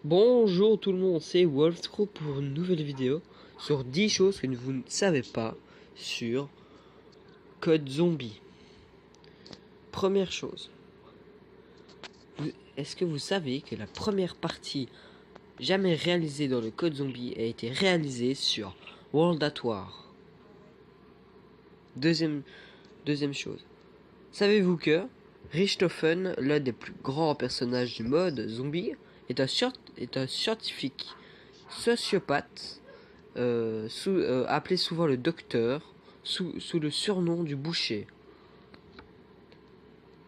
Bonjour tout le monde, c'est Wolfscrew pour une nouvelle vidéo sur 10 choses que vous ne savez pas sur Code Zombie. Première chose, est-ce que vous savez que la première partie jamais réalisée dans le Code Zombie a été réalisée sur World at War? Deuxième chose, savez-vous que Richthofen, l'un des plus grands personnages du mode zombie, est un scientifique sociopathe appelé souvent le docteur, sous le surnom du boucher.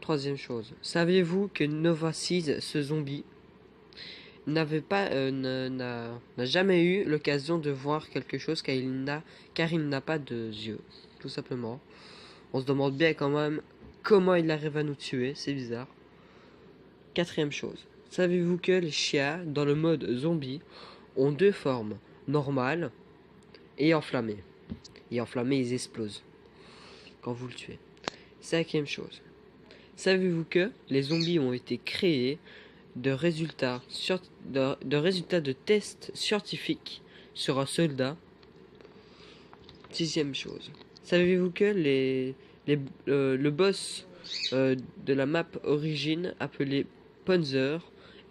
Troisième chose, saviez-vous que Nova 6, ce zombie, n'a jamais eu l'occasion de voir quelque chose car il n'a pas de yeux, tout simplement. On se demande bien quand même comment il arrive à nous tuer, c'est bizarre. Quatrième chose, savez-vous que les chiens dans le mode zombie ont deux formes, normale et enflammée. Et enflammée, ils explosent quand vous le tuez. Cinquième chose, savez-vous que les zombies ont été créés de résultats de tests scientifiques sur un soldat? Sixième chose, savez-vous que le boss de la map origine, appelé Panzer,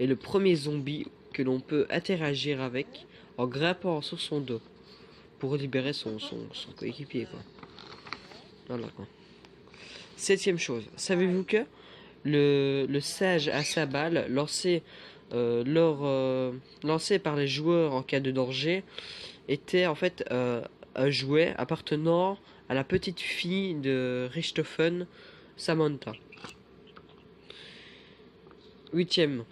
est le premier zombie que l'on peut interagir avec en grimpant sur son dos pour libérer son coéquipier, quoi. Voilà, quoi. Septième chose, savez-vous que le sage à sa balle lancé par les joueurs en cas de danger était en fait un jouet appartenant à la petite fille de Richthofen, Samantha. Huitième,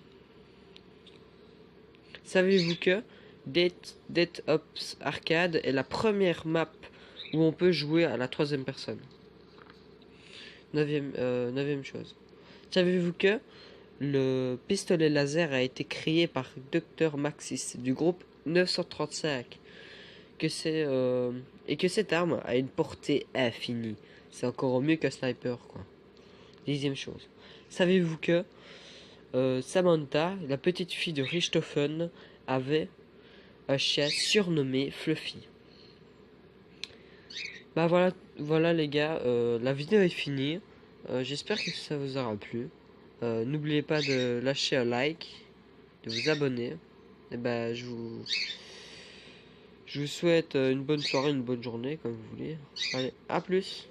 savez-vous que Dead Ops Arcade est la première map où on peut jouer à la troisième personne? Neuvième chose, savez-vous que le pistolet laser a été créé par Dr Maxis du groupe 935, et que cette arme a une portée infinie? C'est encore mieux qu'un sniper, quoi. Dixième chose, savez-vous que Samantha, la petite fille de Richthofen, avait un chien surnommé Fluffy? Bah voilà les gars, la vidéo est finie. J'espère que ça vous aura plu. N'oubliez pas de lâcher un like, de vous abonner. Et bah je vous souhaite une bonne soirée, une bonne journée, comme vous voulez. Allez, à plus.